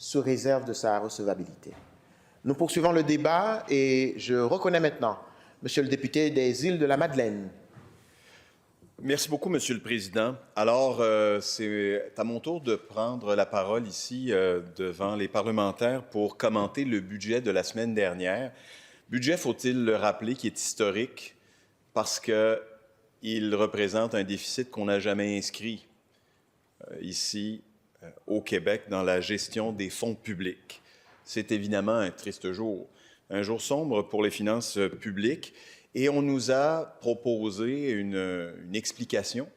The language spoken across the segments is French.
sous réserve de sa recevabilité. Nous poursuivons le débat et je reconnais maintenant Monsieur le député des Îles-de-la-Madeleine. Merci beaucoup, Monsieur le Président. Alors, c'est à mon tour de prendre la parole ici devant les parlementaires pour commenter le budget de la semaine dernière. Budget, faut-il le rappeler, qui est historique parce qu'il représente un déficit qu'on n'a jamais inscrit ici au Québec dans la gestion des fonds publics. C'est évidemment un triste jour, un jour sombre pour les finances publiques. Et on nous a proposé une explication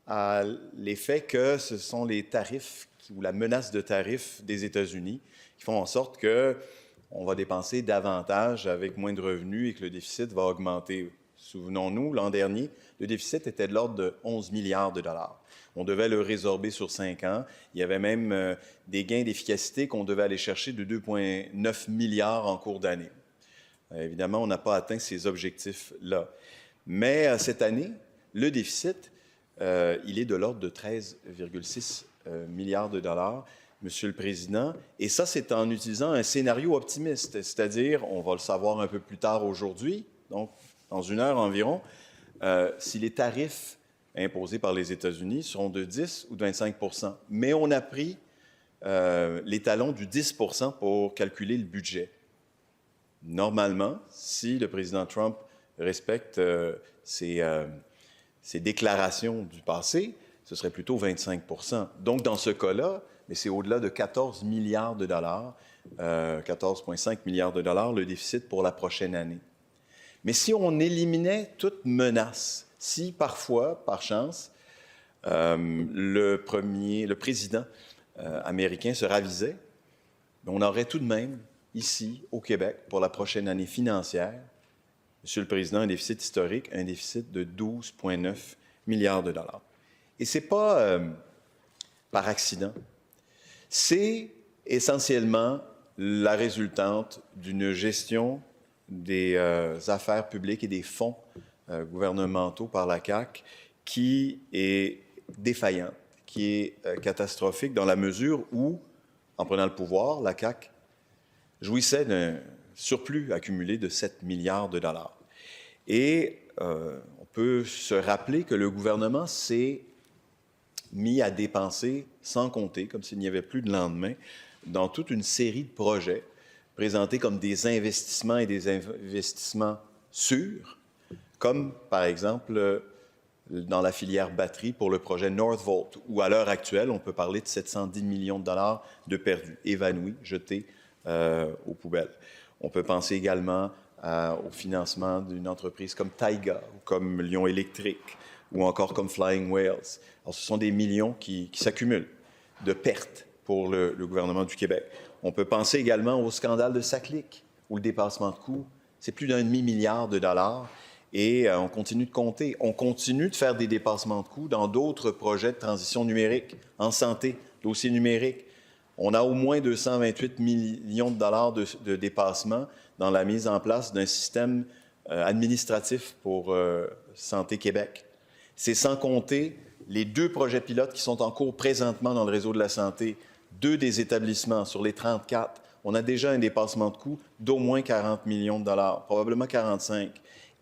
à l'effet que ce sont les tarifs ou la menace de tarifs des États-Unis qui font en sorte qu'on va dépenser davantage avec moins de revenus et que le déficit va augmenter. Souvenons-nous, l'an dernier, le déficit était de l'ordre de 11 milliards de dollars. On devait le résorber sur 5 ans. Il y avait même des gains d'efficacité qu'on devait aller chercher de 2,9 milliards en cours d'année. Évidemment, on n'a pas atteint ces objectifs-là. Mais cette année, le déficit, il est de l'ordre de 13,6 milliards de dollars, Monsieur le Président. Et ça, c'est en utilisant un scénario optimiste, c'est-à-dire, on va le savoir un peu plus tard aujourd'hui, donc dans 1 heure environ, si les tarifs imposés par les États-Unis seront de 10 ou de 25 %. Mais on a pris l'étalon du 10 % pour calculer le budget. Normalement, si le président Trump respecte ses déclarations du passé, ce serait plutôt 25 %. Donc, dans ce cas-là, mais c'est au-delà de 14 milliards de dollars, 14,5 milliards de dollars, le déficit pour la prochaine année. Mais si on éliminait toute menace, si parfois, par chance, le président américain se ravisait, on aurait tout de même ici, au Québec, pour la prochaine année financière, Monsieur le Président, un déficit historique, un déficit de 12,9 milliards de dollars. Et ce n'est pas par accident. C'est essentiellement la résultante d'une gestion des affaires publiques et des fonds gouvernementaux par la CAQ qui est défaillante, qui est catastrophique dans la mesure où, en prenant le pouvoir, la CAQ jouissait d'un surplus accumulé de 7 milliards de dollars. Et on peut se rappeler que le gouvernement s'est mis à dépenser sans compter, comme s'il n'y avait plus de lendemain, dans toute une série de projets présentés comme des investissements et des investissements sûrs, comme par exemple dans la filière batterie pour le projet Northvolt, où à l'heure actuelle, on peut parler de 710 millions de dollars de perdus, évanouis, jetés aux poubelles. On peut penser également au financement d'une entreprise comme Taiga, ou comme Lion Électrique, ou encore comme Flying Whales. Alors, ce sont des millions qui s'accumulent de pertes pour le gouvernement du Québec. On peut penser également au scandale de Saclic, où le dépassement de coûts, c'est plus d'1,5 milliard de dollars. Et on continue de compter. On continue de faire des dépassements de coûts dans d'autres projets de transition numérique, en santé, dossier numérique. On a au moins 228 millions de dollars de dépassement dans la mise en place d'un système administratif pour Santé Québec. C'est sans compter les 2 projets pilotes qui sont en cours présentement dans le réseau de la santé, 2 des établissements sur les 34. On a déjà un dépassement de coûts d'au moins 40 millions de dollars, probablement 45.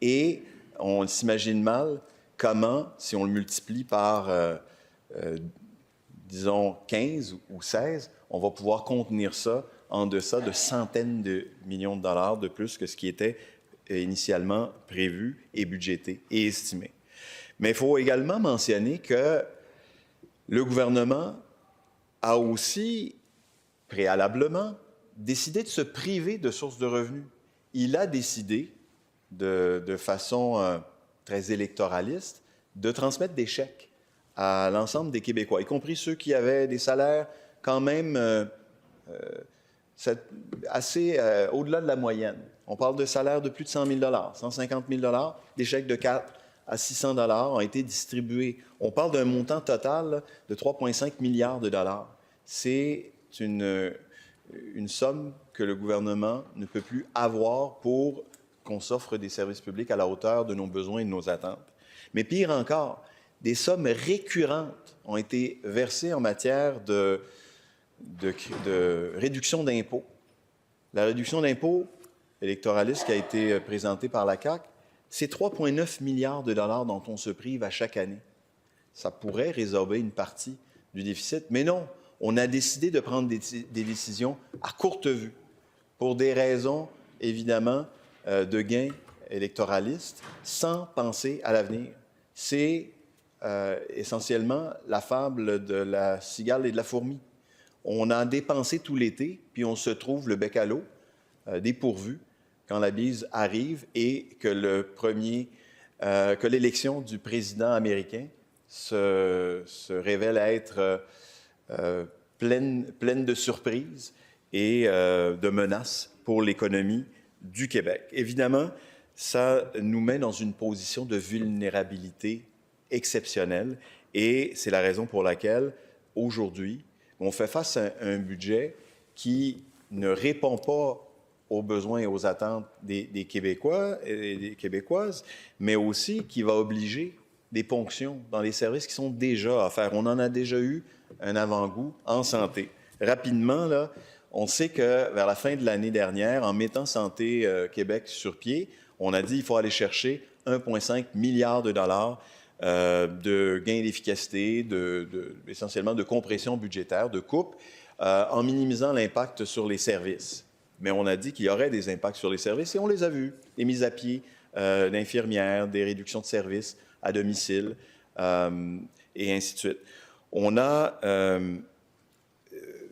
Et on s'imagine mal comment, si on le multiplie par, disons, 15 ou 16, on va pouvoir contenir ça en deçà de centaines de millions de dollars de plus que ce qui était initialement prévu et budgété et estimé. Mais il faut également mentionner que le gouvernement a aussi, préalablement, décidé de se priver de sources de revenus. Il a décidé, de façon très électoraliste, de transmettre des chèques à l'ensemble des Québécois, y compris ceux qui avaient des salaires quand même assez au-delà de la moyenne. On parle de salaires de plus de 100 000 $, 150 000 $, des chèques de 4 à 600 $ ont été distribués. On parle d'un montant total là, de 3,5 milliards de dollars. C'est une somme que le gouvernement ne peut plus avoir pour qu'on s'offre des services publics à la hauteur de nos besoins et de nos attentes. Mais pire encore, des sommes récurrentes ont été versées en matière de réduction d'impôts. La réduction d'impôts électoraliste qui a été présentée par la CAQ, c'est 3,9 milliards de dollars dont on se prive à chaque année. Ça pourrait résorber une partie du déficit, mais non, on a décidé de prendre des décisions à courte vue pour des raisons, évidemment, de gains électoralistes, sans penser à l'avenir. C'est essentiellement la fable de la cigale et de la fourmi. On a dépensé tout l'été, puis on se trouve le bec à l'eau, dépourvu, quand la bise arrive et que l'élection du président américain se révèle être pleine de surprises et de menaces pour l'économie du Québec. Évidemment, ça nous met dans une position de vulnérabilité exceptionnelle et c'est la raison pour laquelle, aujourd'hui, on fait face à un budget qui ne répond pas aux besoins et aux attentes des Québécois et des Québécoises, mais aussi qui va obliger des ponctions dans les services qui sont déjà offerts. On en a déjà eu un avant-goût en santé. Rapidement, là, on sait que vers la fin de l'année dernière, en mettant Santé Québec sur pied, on a dit qu'il faut aller chercher 1,5 milliard de dollars de gains d'efficacité, essentiellement de compression budgétaire, de coupe, en minimisant l'impact sur les services. Mais on a dit qu'il y aurait des impacts sur les services et on les a vus. Des mises à pied d'infirmières, des réductions de services à domicile et ainsi de suite. On a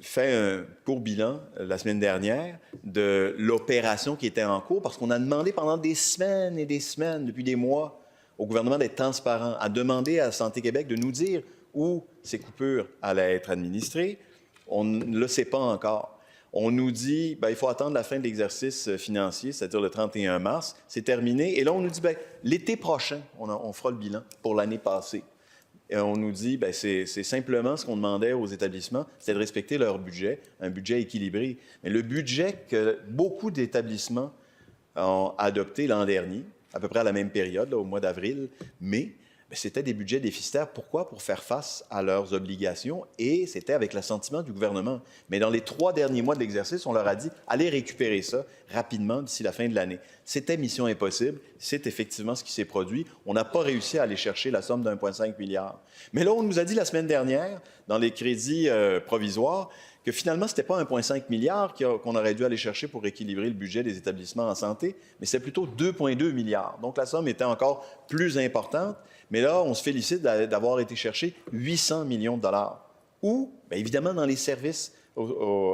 fait un court bilan la semaine dernière de l'opération qui était en cours parce qu'on a demandé pendant des semaines et des semaines, depuis des mois, au gouvernement d'être transparent, à demander à Santé Québec de nous dire où ces coupures allaient être administrées. On ne le sait pas encore. On nous dit il faut attendre la fin de l'exercice financier, c'est-à-dire le 31 mars. C'est terminé. Et là, on nous dit l'été prochain, on fera le bilan pour l'année passée. Et on nous dit c'est simplement ce qu'on demandait aux établissements, c'était de respecter leur budget, un budget équilibré. Mais le budget que beaucoup d'établissements ont adopté l'an dernier, à peu près à la même période, là, au mois d'avril, mai, c'était des budgets déficitaires. Pourquoi? Pour faire face à leurs obligations et c'était avec l'assentiment du gouvernement. Mais dans les 3 derniers mois de l'exercice, on leur a dit allez récupérer ça rapidement d'ici la fin de l'année. C'était mission impossible. C'est effectivement ce qui s'est produit. On n'a pas réussi à aller chercher la somme d'1,5 milliard. Mais là, on nous a dit la semaine dernière, dans les crédits provisoires, que finalement, ce n'était pas 1,5 milliard qu'on aurait dû aller chercher pour équilibrer le budget des établissements en santé, mais c'est plutôt 2,2 milliards. Donc, la somme était encore plus importante. Mais là, on se félicite d'avoir été chercher 800 millions de dollars. Où? Bien, évidemment, dans les services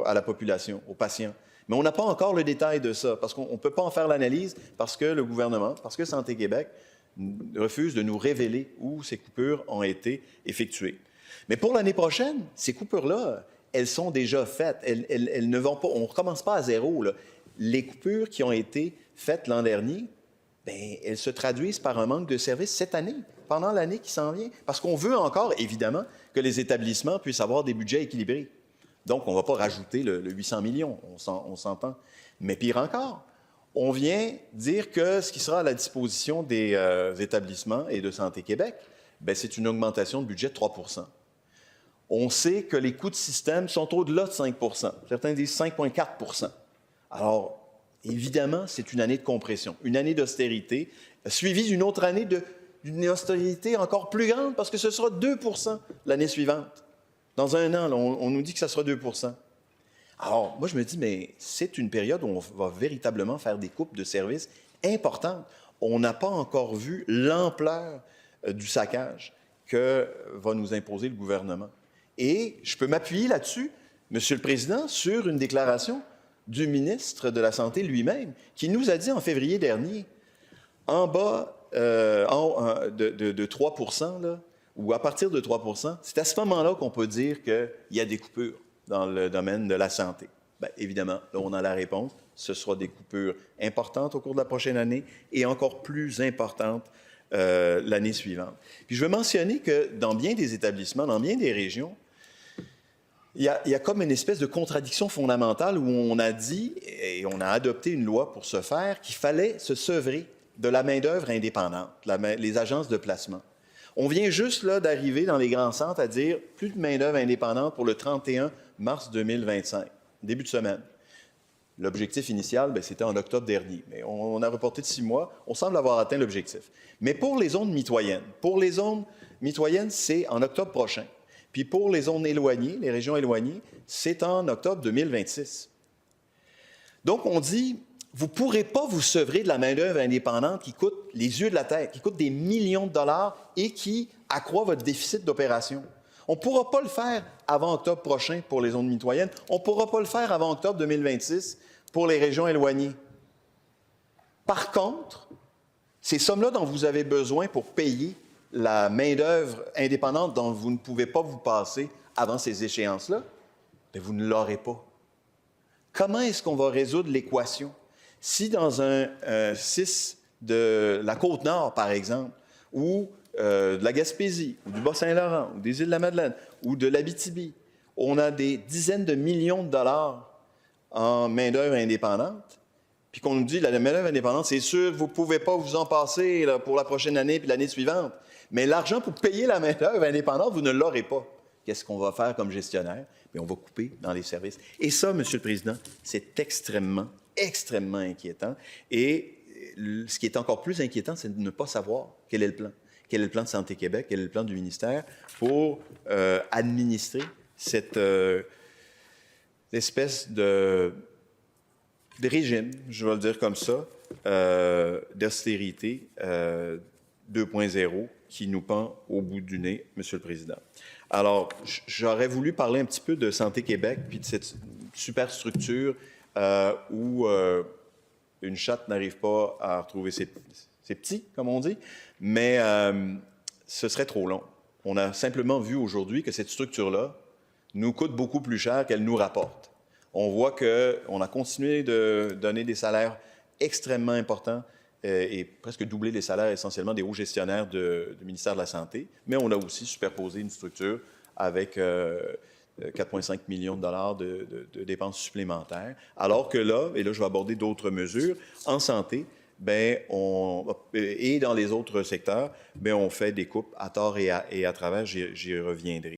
à la population, aux patients. Mais on n'a pas encore le détail de ça, parce qu'on ne peut pas en faire l'analyse, parce que le gouvernement, parce que Santé Québec refuse de nous révéler où ces coupures ont été effectuées. Mais pour l'année prochaine, ces coupures-là, elles sont déjà faites. Elles ne vont pas, on ne recommence pas à zéro, là. Les coupures qui ont été faites l'an dernier, bien, elles se traduisent par un manque de services cette année, pendant l'année qui s'en vient. Parce qu'on veut encore, évidemment, que les établissements puissent avoir des budgets équilibrés. Donc, on ne va pas rajouter le 800 millions, on s'entend. Mais pire encore, on vient dire que ce qui sera à la disposition des établissements et de Santé Québec, bien, c'est une augmentation de budget de 3 %. On sait que les coûts de système sont au-delà de 5 %. Certains disent 5,4 %. Alors, évidemment, c'est une année de compression, une année d'austérité, suivie d'une autre année d'une austérité encore plus grande, parce que ce sera 2 % l'année suivante. Dans un an, là, on nous dit que ça sera 2 %. Alors, moi, je me dis, mais c'est une période où on va véritablement faire des coupes de services importantes. On n'a pas encore vu l'ampleur du saccage que va nous imposer le gouvernement. Et je peux m'appuyer là-dessus, Monsieur le Président, sur une déclaration du ministre de la Santé lui-même, qui nous a dit en février dernier, en bas de 3 % là, ou à partir de 3 %, c'est à ce moment-là qu'on peut dire qu'il y a des coupures dans le domaine de la santé. Bien, évidemment, là, on a la réponse. Ce sera des coupures importantes au cours de la prochaine année et encore plus importantes l'année suivante. Puis je veux mentionner que dans bien des établissements, dans bien des régions, il y a comme une espèce de contradiction fondamentale où on a dit, et on a adopté une loi pour ce faire, qu'il fallait se sevrer de la main-d'œuvre indépendante, les agences de placement. On vient juste là d'arriver dans les grands centres à dire plus de main-d'œuvre indépendante pour le 31 mars 2025, début de semaine. L'objectif initial, c'était en octobre dernier. Mais on a reporté de 6 mois. On semble avoir atteint l'objectif. Mais pour les zones mitoyennes, c'est en octobre prochain. Puis pour les zones éloignées, les régions éloignées, c'est en octobre 2026. Donc, on dit, vous ne pourrez pas vous sevrer de la main-d'œuvre indépendante qui coûte les yeux de la tête, qui coûte des millions de dollars et qui accroît votre déficit d'opération. On ne pourra pas le faire avant octobre prochain pour les zones mitoyennes. On ne pourra pas le faire avant octobre 2026 pour les régions éloignées. Par contre, ces sommes-là dont vous avez besoin pour payer la main-d'œuvre indépendante dont vous ne pouvez pas vous passer avant ces échéances-là, vous ne l'aurez pas. Comment est-ce qu'on va résoudre l'équation? Si dans un 6 de la Côte-Nord, par exemple, ou de la Gaspésie, ou du Bas-Saint-Laurent, ou des Îles-de-la-Madeleine, ou de l'Abitibi, on a des dizaines de millions de dollars en main-d'œuvre indépendante, puis qu'on nous dit la main-d'œuvre indépendante, c'est sûr, vous ne pouvez pas vous en passer là, pour la prochaine année puis l'année suivante. Mais l'argent pour payer la main-d'œuvre indépendante, vous ne l'aurez pas. Qu'est-ce qu'on va faire comme gestionnaire? Bien, on va couper dans les services. Et ça, M. le Président, c'est extrêmement inquiétant. Et ce qui est encore plus inquiétant, c'est de ne pas savoir quel est le plan. Quel est le plan de Santé Québec, quel est le plan du ministère pour administrer cette espèce de régime, je vais le dire comme ça, d'austérité 2.0 qui nous pend au bout du nez, M. le Président. Alors, j'aurais voulu parler un petit peu de Santé Québec, puis de cette superstructure où une chatte n'arrive pas à retrouver ses petits, comme on dit, mais ce serait trop long. On a simplement vu aujourd'hui que cette structure-là nous coûte beaucoup plus cher qu'elle nous rapporte. On voit qu'on a continué de donner des salaires extrêmement importants et presque doubler les salaires essentiellement des hauts gestionnaires du ministère de la Santé, mais on a aussi superposé une structure avec 4,5 millions de dollars de dépenses supplémentaires, alors que là, et là je vais aborder d'autres mesures, en santé, et dans les autres secteurs, on fait des coupes à tort et à travers, j'y reviendrai.